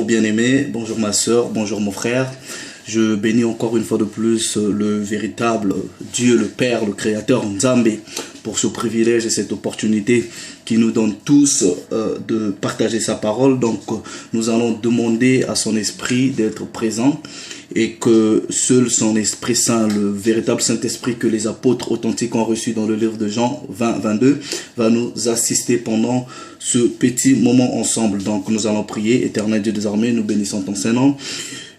Bonjour bien-aimé, bonjour ma soeur, bonjour mon frère. Je bénis encore une fois de plus le véritable Dieu, le Père, le Créateur, Nzambé, pour ce privilège et cette opportunité qui nous donne tous de partager sa parole. Donc nous allons demander à son esprit d'être présent et que seul son Esprit Saint, le véritable Saint-Esprit que les apôtres authentiques ont reçu dans le livre de Jean 20-22, va nous assister pendant ce petit moment ensemble. Donc nous allons prier. Éternel Dieu des armées, nous bénissons ton Saint-Nom.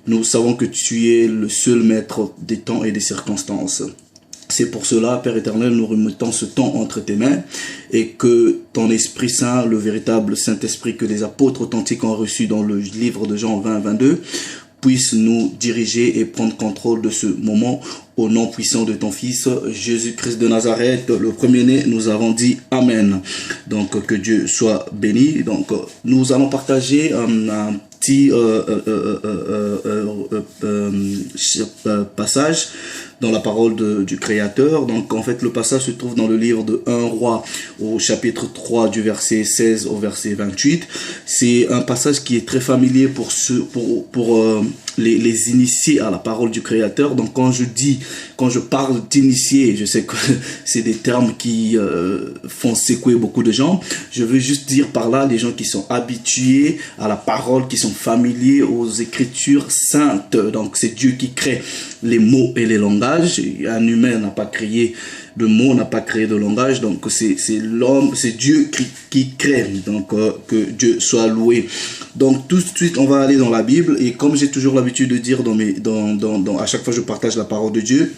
Nous savons que tu es le seul maître des temps et des circonstances. C'est pour cela, Père éternel, nous remettons ce temps entre tes mains et que ton Esprit Saint, le véritable Saint-Esprit que les apôtres authentiques ont reçu dans le livre de Jean 20-22, puisse nous diriger et prendre contrôle de ce moment au nom puissant de ton Fils, Jésus-Christ de Nazareth, le premier-né. Nous avons dit Amen. Donc, que Dieu soit béni. Donc, nous allons partager un petit passage dans la parole du Créateur. Donc en fait le passage se trouve dans le livre de 1 Roi au chapitre 3 du verset 16 au verset 28. C'est un passage qui est très familier pour les initiés à la parole du Créateur. Donc quand je parle d'initiés, je sais que c'est des termes qui font secouer beaucoup de gens. Je veux juste dire par là les gens qui sont habitués à la parole, qui sont familiers aux Écritures saintes. Donc c'est Dieu qui crée les mots et les langages. Un humain n'a pas créé de mots, n'a pas créé de langage. Donc c'est l'homme, c'est Dieu qui crée. Donc que Dieu soit loué. Donc tout de suite on va aller dans la Bible, et comme j'ai toujours l'habitude de dire à chaque fois que je partage la parole de Dieu,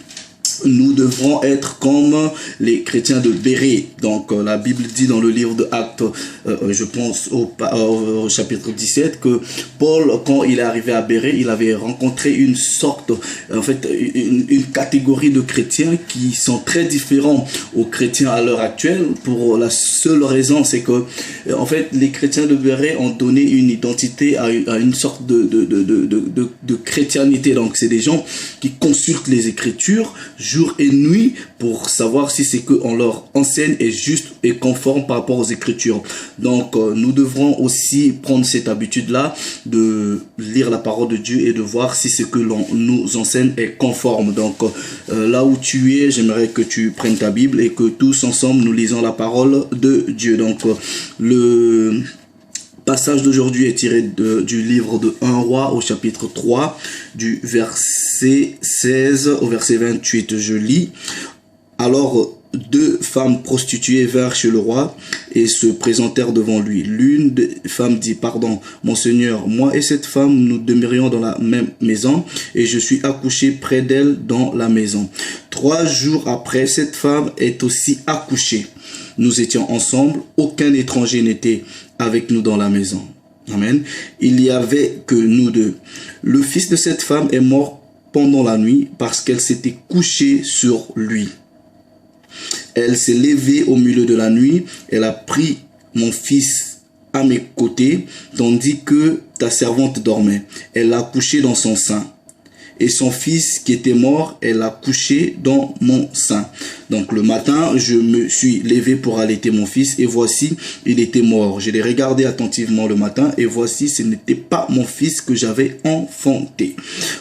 nous devrons être comme les chrétiens de Bérée. Donc la Bible dit dans le livre de Actes, je pense au chapitre 17, que Paul, quand il est arrivé à Bérée, il avait rencontré une sorte, en fait, une catégorie de chrétiens qui sont très différents aux chrétiens à l'heure actuelle, pour la seule raison, c'est que, en fait, les chrétiens de Bérée ont donné une identité à une sorte de chrétianité. Donc c'est des gens qui consultent les Écritures jour et nuit pour savoir si ce qu'on leur enseigne est juste et conforme par rapport aux Écritures. Donc nous devrons aussi prendre cette habitude-là de lire la parole de Dieu et de voir si ce que l'on nous enseigne est conforme. Donc là où tu es, j'aimerais que tu prennes ta Bible et que tous ensemble nous lisons la parole de Dieu. Donc le passage d'aujourd'hui est tiré du livre de 1 Roi au chapitre 3 du verset 16 au verset 28. Je lis. Alors 2 femmes prostituées vinrent chez le roi et se présentèrent devant lui. L'une des femmes dit: pardon, mon seigneur, moi et cette femme, nous demeurions dans la même maison et je suis accouché près d'elle dans la maison. 3 jours après, cette femme est aussi accouchée. Nous étions ensemble, aucun étranger n'était avec nous dans la maison. Amen. Il n'y avait que nous deux. Le fils de cette femme est mort pendant la nuit parce qu'elle s'était couchée sur lui. Elle s'est levée au milieu de la nuit. Elle a pris mon fils à mes côtés, tandis que ta servante dormait. Elle l'a couché dans son sein. Et son fils qui était mort, elle l'a couché dans mon sein. Donc le matin, je me suis levé pour allaiter mon fils, et voici, il était mort. Je l'ai regardé attentivement le matin, et voici, ce n'était pas mon fils que j'avais enfanté.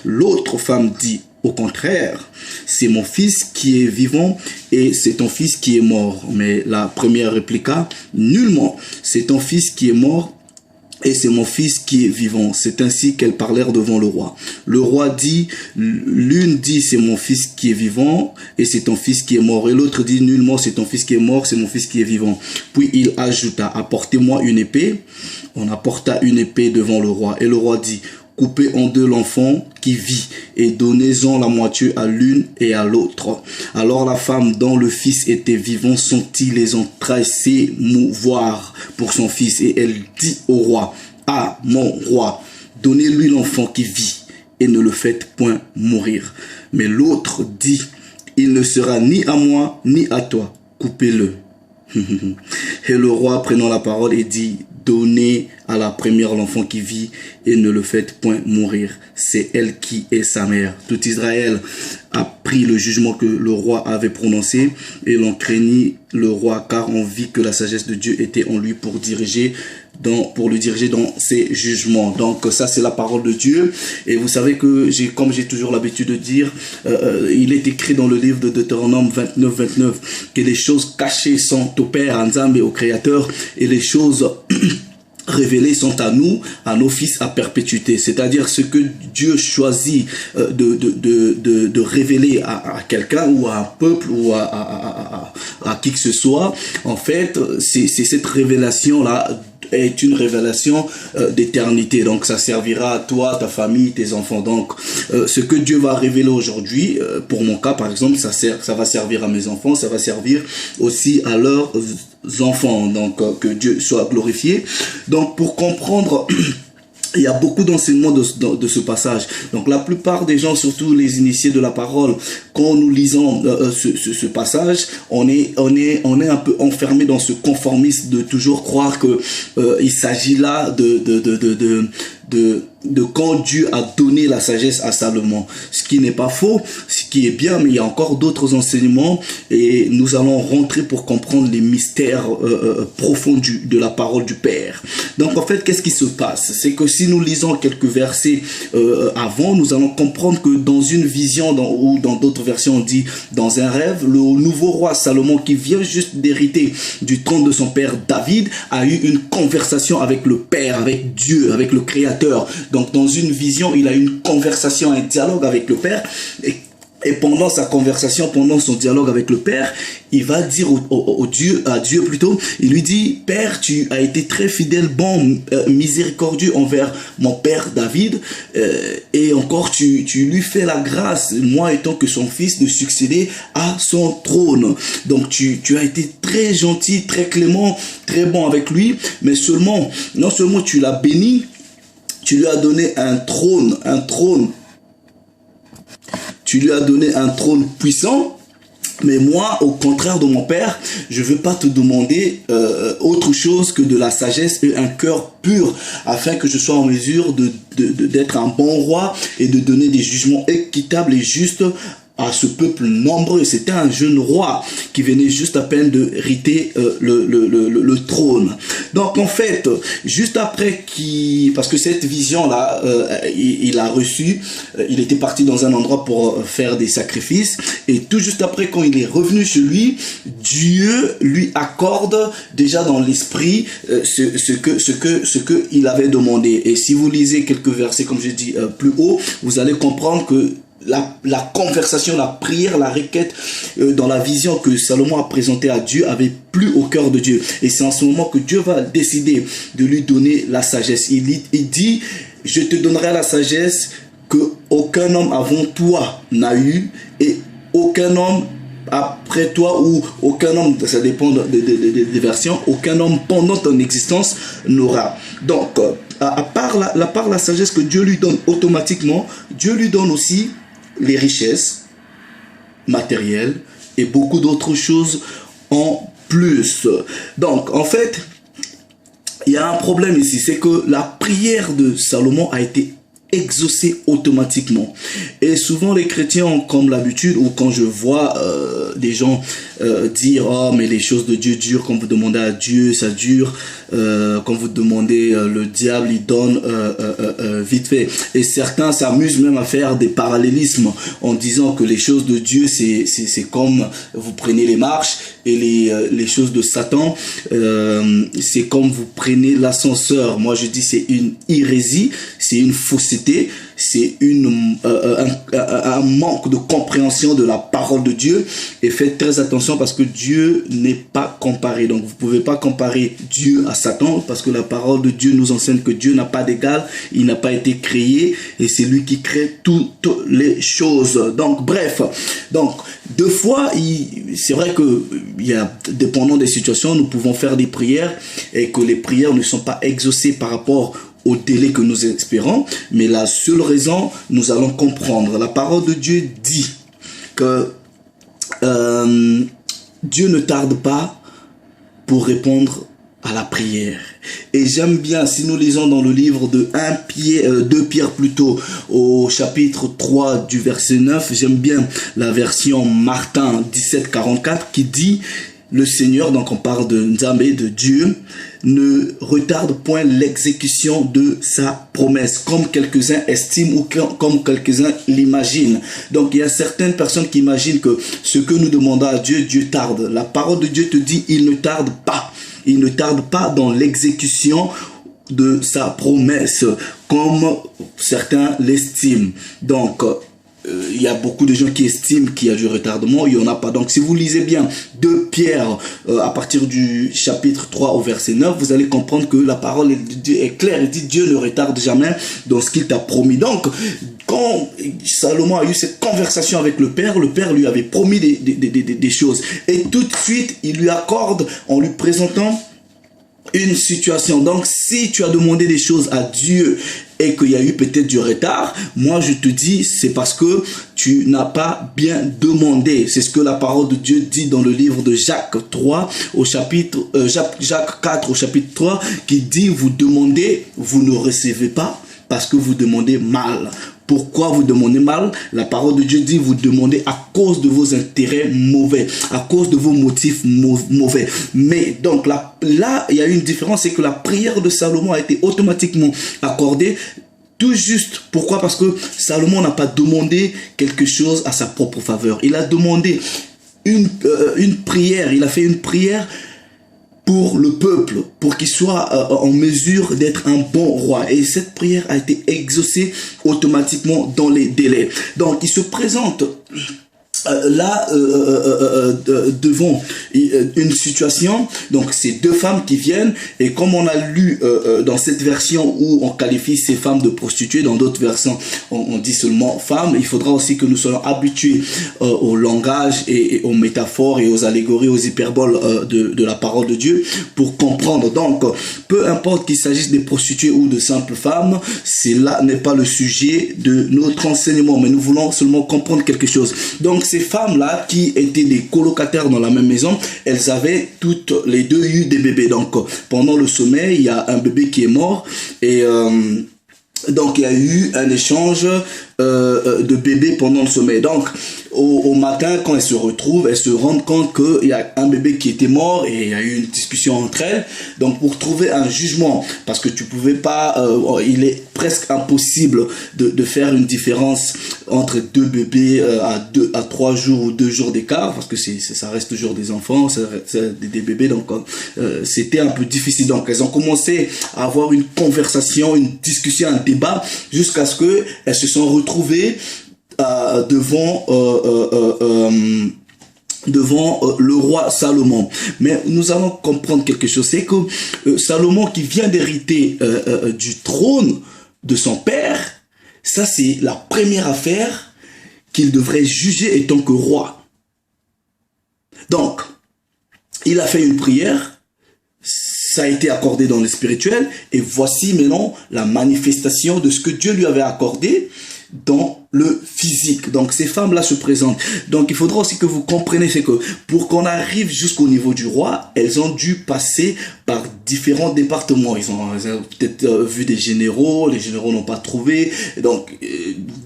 L'autre femme dit: au contraire, c'est mon fils qui est vivant et c'est ton fils qui est mort. Mais la première répliqua: nullement, c'est ton fils qui est mort et c'est mon fils qui est vivant. C'est ainsi qu'elles parlèrent devant le roi. Le roi dit, l'une dit: c'est mon fils qui est vivant et c'est ton fils qui est mort. Et l'autre dit: nullement, c'est ton fils qui est mort, c'est mon fils qui est vivant. Puis il ajouta: apportez-moi une épée. On apporta une épée devant le roi. Et le roi dit: coupez en deux l'enfant qui vit et donnez-en la moitié à l'une et à l'autre. Alors la femme dont le fils était vivant sentit les entrailles s'émouvoir pour son fils, et elle dit au roi: ah, mon roi, donnez-lui l'enfant qui vit et ne le faites point mourir. Mais l'autre dit: il ne sera ni à moi ni à toi, coupez-le. Et le roi, prenant la parole, et dit: donnez à la première l'enfant qui vit et ne le faites point mourir. C'est elle qui est sa mère. Tout Israël a pris le jugement que le roi avait prononcé, et l'on craignit le roi, car on vit que la sagesse de Dieu était en lui pour diriger pour le diriger dans ses jugements. Donc ça c'est la parole de Dieu. Et vous savez que comme j'ai toujours l'habitude de dire, il est écrit dans le livre de Deutéronome 29 que les choses cachées sont au Père, à Nzambe, au Créateur, et les choses révélés sont à nous, à nos fils à perpétuité. C'est-à-dire ce que Dieu choisit de révéler à quelqu'un ou à un peuple ou à qui que ce soit. En fait, c'est cette révélation-là est une révélation d'éternité. Donc ça servira à toi, ta famille, tes enfants. Donc ce que Dieu va révéler aujourd'hui, pour mon cas par exemple, ça va servir à mes enfants, ça va servir aussi à leurs enfants. Donc que Dieu soit glorifié. Donc pour comprendre il y a beaucoup d'enseignements de ce passage. Donc la plupart des gens, surtout les initiés de la parole, quand nous lisons ce passage, on est un peu enfermé dans ce conformisme de toujours croire que il s'agit là de quand Dieu a donné la sagesse à Salomon. Ce qui n'est pas faux, ce qui est bien, mais il y a encore d'autres enseignements et nous allons rentrer pour comprendre les mystères profonds de la parole du Père. Donc en fait, qu'est-ce qui se passe? C'est que si nous lisons quelques versets avant, nous allons comprendre que dans une vision, ou dans d'autres versions on dit dans un rêve, le nouveau roi Salomon qui vient juste d'hériter du trône de son père David a eu une conversation avec le Père, avec Dieu, avec le Créateur. Donc dans une vision, il a eu une conversation, un dialogue avec le Père. Et pendant sa conversation, pendant son dialogue avec le Père, il va dire à Dieu plutôt, il lui dit, Père, tu as été très fidèle, bon, miséricordieux envers mon père David, et encore tu lui fais la grâce, moi étant que son fils, de succéder à son trône. Donc tu as été très gentil, très clément, très bon avec lui, mais non seulement tu l'as béni, tu lui as donné un trône. Tu lui as donné un trône puissant, mais moi, au contraire de mon père, je ne veux pas te demander autre chose que de la sagesse et un cœur pur, afin que je sois en mesure d'être un bon roi et de donner des jugements équitables et justes à ce peuple nombreux. C'était un jeune roi qui venait juste à peine de hériter le trône. Donc en fait, juste après parce que cette vision-là, il a reçu, il était parti dans un endroit pour faire des sacrifices, et tout juste après, quand il est revenu chez lui, Dieu lui accorde déjà dans l'esprit ce que il avait demandé. Et si vous lisez quelques versets, comme j'ai dit plus haut, vous allez comprendre que la conversation, la prière, la requête dans la vision que Salomon a présentée à Dieu avait plu au cœur de Dieu. Et c'est en ce moment que Dieu va décider de lui donner la sagesse. Il dit, je te donnerai la sagesse que aucun homme avant toi n'a eu, et aucun homme après toi, ou aucun homme, ça dépend des versions, aucun homme pendant ton existence n'aura. Donc, à part la sagesse que Dieu lui donne automatiquement, Dieu lui donne aussi les richesses matérielles et beaucoup d'autres choses en plus. Donc, en fait, il y a un problème ici, c'est que la prière de Salomon a été exaucée automatiquement. Et souvent les chrétiens ont comme l'habitude, ou quand je vois des gens dire, oh mais les choses de Dieu durent, quand vous demandez à Dieu ça dure, quand vous demandez le diable il donne vite fait. Et certains s'amusent même à faire des parallélismes en disant que les choses de Dieu c'est comme vous prenez les marches, et les choses de Satan c'est comme vous prenez l'ascenseur. Moi je dis c'est une hérésie, c'est une fausseté, c'est un manque de compréhension de la parole de Dieu. Et faites très attention, parce que Dieu n'est pas comparé. Donc vous ne pouvez pas comparer Dieu à Satan, parce que la parole de Dieu nous enseigne que Dieu n'a pas d'égal, il n'a pas été créé, et c'est lui qui crée toutes les choses. Donc bref, donc deux fois, c'est vrai que il y a, dépendant des situations, nous pouvons faire des prières et que les prières ne sont pas exaucées par rapport au délai que nous espérons, mais la seule raison, nous allons comprendre. La parole de Dieu dit que Dieu ne tarde pas pour répondre à la prière. Et j'aime bien, si nous lisons dans le livre de 2 Pierre plutôt, au chapitre 3 du verset 9, j'aime bien la version Martin 1744 qui dit: le Seigneur, donc on parle de Nzambe, de Dieu, ne retarde point l'exécution de sa promesse, comme quelques-uns estiment ou comme quelques-uns l'imaginent. Donc il y a certaines personnes qui imaginent que ce que nous demandons à Dieu, Dieu tarde. La parole de Dieu te dit, il ne tarde pas. Il ne tarde pas dans l'exécution de sa promesse, comme certains l'estiment. Donc, il y a beaucoup de gens qui estiment qu'il y a du retardement, il n'y en a pas. Donc si vous lisez bien 2 Pierre à partir du chapitre 3 au verset 9, vous allez comprendre que la parole de Dieu est claire. Il dit Dieu ne retarde jamais dans ce qu'il t'a promis. Donc quand Salomon a eu cette conversation avec le Père lui avait promis des choses. Et tout de suite, il lui accorde en lui présentant une situation. Donc si tu as demandé des choses à Dieu et qu'il y a eu peut-être du retard, moi je te dis c'est parce que tu n'as pas bien demandé. C'est ce que la parole de Dieu dit dans le livre de Jacques 3 au chapitre Jacques 4 au chapitre 3, qui dit vous demandez, vous ne recevez pas parce que vous demandez mal. Pourquoi vous demandez mal? La parole de Dieu dit vous demandez à cause de vos intérêts mauvais, à cause de vos motifs mauvais. Mais donc là, il y a une différence, c'est que la prière de Salomon a été automatiquement accordée tout juste. Pourquoi? Parce que Salomon n'a pas demandé quelque chose à sa propre faveur. Il a demandé une prière, il a fait une prière pour le peuple, pour qu'il soit en mesure d'être un bon roi. Et cette prière a été exaucée automatiquement dans les délais. Donc, il se présente là devant une situation. Donc c'est 2 femmes qui viennent, et comme on a lu dans cette version où on qualifie ces femmes de prostituées, dans d'autres versions on dit seulement femmes, il faudra aussi que nous soyons habitués au langage et aux métaphores et aux allégories, aux hyperboles de la parole de Dieu pour comprendre. Donc peu importe qu'il s'agisse des prostituées ou de simples femmes, cela n'est pas le sujet de notre enseignement, mais nous voulons seulement comprendre quelque chose. Donc ces femmes-là qui étaient des colocataires dans la même maison, elles avaient toutes les deux eu des bébés. Donc pendant le sommeil, il y a un bébé qui est mort, et donc il y a eu un échange de bébés pendant le sommeil. Donc au matin, quand elles se retrouvent, elles se rendent compte qu'il y a un bébé qui était mort, et il y a eu une discussion entre elles. Donc pour trouver un jugement, parce que tu pouvais pas, il est presque impossible de faire une différence entre 2 bébés à 3 jours ou 2 jours d'écart, parce que ça reste toujours des enfants, c'est des bébés. Donc c'était un peu difficile. Donc elles ont commencé à avoir une conversation, une discussion, un débat, jusqu'à ce que elles se sont retrouvées devant le roi Salomon. Mais nous allons comprendre quelque chose, c'est que Salomon, qui vient d'hériter du trône de son père, ça c'est la première affaire qu'il devrait juger étant que roi. Donc il a fait une prière, ça a été accordé dans le spirituel, et voici maintenant la manifestation de ce que Dieu lui avait accordé dans le physique. Donc ces femmes-là se présentent. Donc il faudra aussi que vous compreniez, c'est que pour qu'on arrive jusqu'au niveau du roi, elles ont dû passer par différents départements. Ils ont peut-être vu des généraux, les généraux n'ont pas trouvé. Donc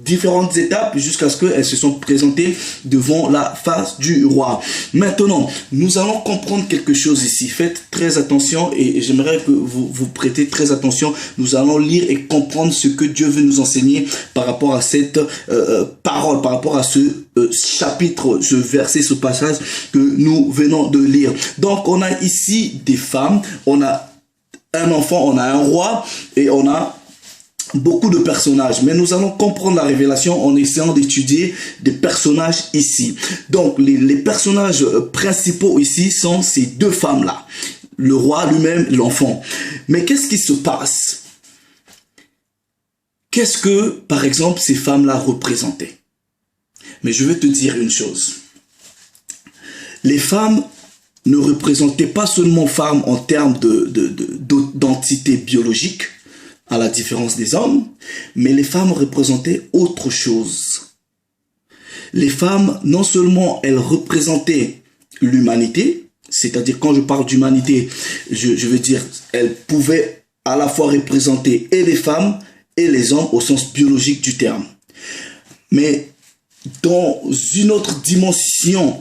différentes étapes jusqu'à ce qu'elles se sont présentées devant la face du roi. Maintenant, nous allons comprendre quelque chose ici. Faites très attention, et j'aimerais que vous prêtez très attention. Nous allons lire et comprendre ce que Dieu veut nous enseigner par rapport à cette parole, par rapport à ce chapitre, ce verset, ce passage que nous venons de lire. Donc on a ici des femmes, on a un enfant, on a un roi, et on a beaucoup de personnages. Mais nous allons comprendre la révélation en essayant d'étudier des personnages ici. Donc les personnages principaux ici sont ces 2 femmes-là, le roi lui-même, l'enfant. Mais qu'est-ce qui se passe? Qu'est-ce que, par exemple, ces femmes-là représentaient? Mais je vais te dire une chose. Les femmes ne représentaient pas seulement femmes en termes d'entité biologique, à la différence des hommes, mais les femmes représentaient autre chose. Les femmes, non seulement elles représentaient l'humanité, c'est-à-dire quand je parle d'humanité, je veux dire, elles pouvaient à la fois représenter et les femmes et les hommes au sens biologique du terme. Mais dans une autre dimension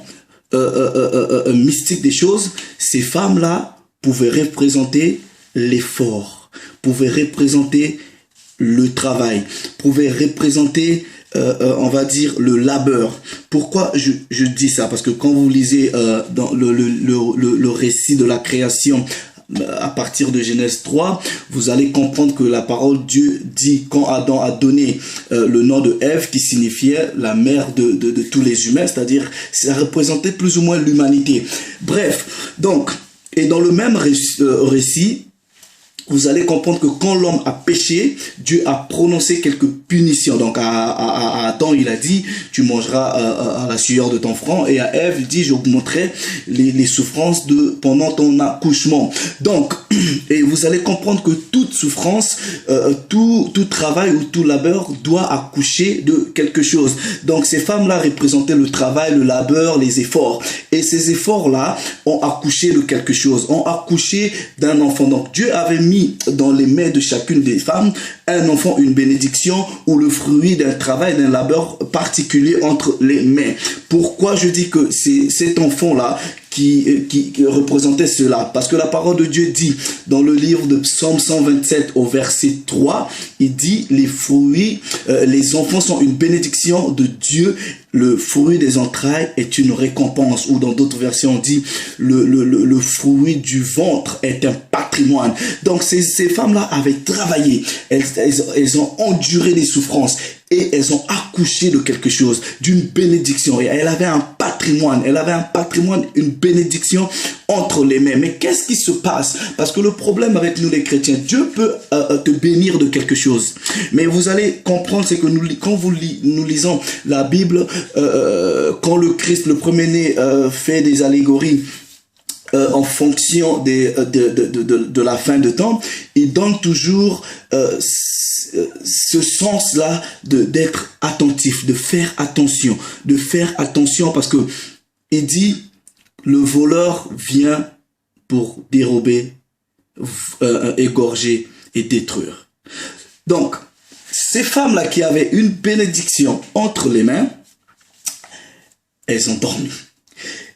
mystique des choses, ces femmes-là pouvaient représenter l'effort, pouvaient représenter le travail, pouvaient représenter on va dire le labeur. Pourquoi je dis ça? Parce que quand vous lisez dans le récit de la création à partir de Genèse 3, vous allez comprendre que la parole de Dieu dit quand Adam a donné le nom de Ève, qui signifiait la mère de tous les humains, c'est-à-dire ça représentait plus ou moins l'humanité. Bref, donc, et dans le même récit, vous allez comprendre que quand l'homme a péché, Dieu a prononcé quelques punitions. Donc à Adam, il a dit, tu mangeras à la sueur de ton front. Et à Ève, il dit, j'augmenterai les souffrances pendant ton accouchement. Donc, et vous allez comprendre que toute souffrance, tout travail ou tout labeur doit accoucher de quelque chose. Donc ces femmes-là représentaient le travail, le labeur, les efforts. Et ces efforts-là ont accouché de quelque chose, ont accouché d'un enfant. Donc Dieu avait mis dans les mains de chacune des femmes un enfant, une bénédiction ou le fruit d'un travail, d'un labeur particulier entre les mains. Pourquoi je dis que c'est cet enfant-là qui représentait cela? Parce que la parole de Dieu dit dans le livre de Psaume 127 au verset 3, il dit les fruits, les enfants sont une bénédiction de Dieu, le fruit des entrailles est une récompense. Ou dans d'autres versions on dit le fruit du ventre est un patrimoine. Donc ces femmes-là avaient travaillé, elles ont enduré des souffrances et elles ont accouché de quelque chose, d'une bénédiction. Et elle avait un patrimoine, une bénédiction entre les mains. Mais qu'est-ce qui se passe? Parce que le problème avec nous les chrétiens, Dieu peut te bénir de quelque chose. Mais vous allez comprendre, c'est que quand nous lisons la Bible, quand le Christ, le premier-né, fait des allégories, en fonction de la fin de temps, il donne toujours ce sens-là d'être attentif, de faire attention parce que il dit le voleur vient pour dérober, égorger et détruire. Donc, ces femmes-là qui avaient une bénédiction entre les mains, elles ont dormi.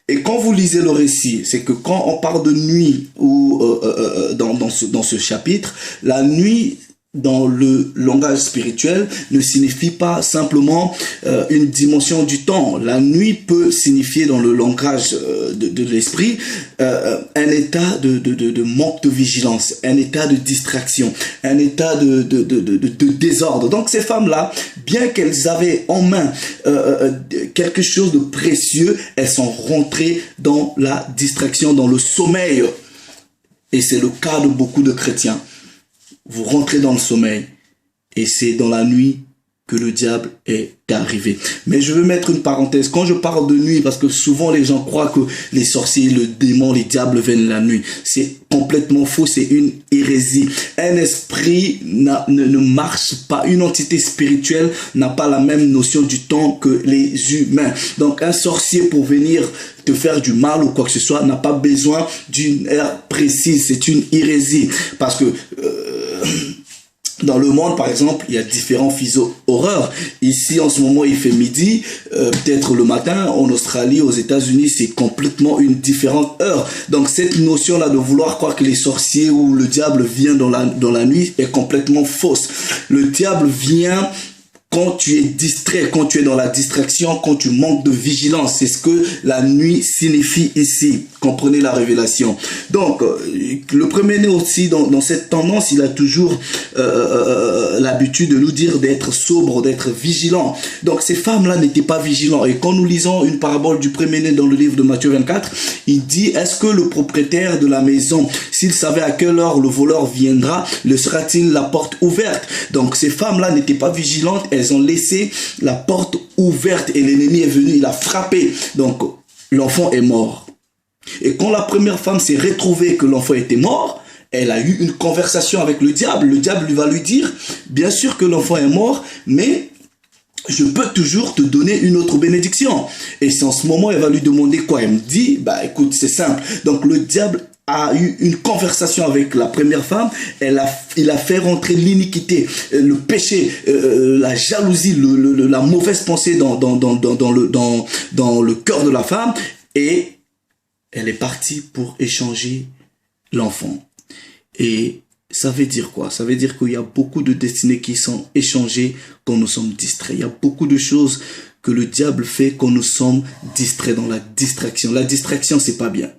Et quand vous lisez le récit, c'est que quand on parle de nuit ou dans ce chapitre, la nuit dans le langage spirituel ne signifie pas simplement une dimension du temps. La nuit peut signifier dans le langage de l'esprit un état de manque de vigilance, un état de distraction, un état de désordre. Donc ces femmes-là, bien qu'elles avaient en main quelque chose de précieux, elles sont rentrées dans la distraction, dans le sommeil. Et c'est le cas de beaucoup de chrétiens. Vous rentrez dans le sommeil et c'est dans la nuit que le diable est arrivé. Mais je veux mettre une parenthèse. Quand je parle de nuit, parce que souvent les gens croient que les sorciers, le démon, les diables viennent la nuit. C'est complètement faux, c'est une hérésie. Un esprit ne marche pas, une entité spirituelle n'a pas la même notion du temps que les humains. Donc un sorcier pour venir te faire du mal ou quoi que ce soit n'a pas besoin d'une heure précise, c'est une hérésie. Parce que dans le monde, par exemple, il y a différents fuseaux horaires. Ici, en ce moment, il fait midi, peut-être le matin. En Australie, aux États-Unis, c'est complètement une différente heure. Donc, cette notion-là de vouloir croire que les sorciers ou le diable vient dans la nuit est complètement fausse. Le diable vient quand tu es distrait, quand tu es dans la distraction, quand tu manques de vigilance. C'est ce que la nuit signifie ici. Comprenez la révélation. Donc, le premier-né aussi, dans cette tendance, il a toujours l'habitude de nous dire d'être sobre, d'être vigilant. Donc, ces femmes-là n'étaient pas vigilantes. Et quand nous lisons une parabole du premier-né dans le livre de Matthieu 24, il dit, est-ce que le propriétaire de la maison, s'il savait à quelle heure le voleur viendra, le sera-t-il la porte ouverte? Donc, ces femmes-là n'étaient pas vigilantes. Elles ont laissé la porte ouverte et l'ennemi est venu, il a frappé. Donc, l'enfant est mort. Et quand la première femme s'est retrouvée que l'enfant était mort, elle a eu une conversation avec le diable. Le diable lui va lui dire, bien sûr que l'enfant est mort, mais je peux toujours te donner une autre bénédiction. Et c'est en ce moment, elle va lui demander quoi? Elle me dit, bah écoute, c'est simple. Donc le diable a eu une conversation avec la première femme, il a fait rentrer l'iniquité, le péché, la jalousie, la mauvaise pensée dans le cœur de la femme. Et elle est partie pour échanger l'enfant. Et ça veut dire quoi? Ça veut dire qu'il y a beaucoup de destinées qui sont échangées quand nous sommes distraits. Il y a beaucoup de choses que le diable fait quand nous sommes distraits, dans la distraction. La distraction, c'est pas bien.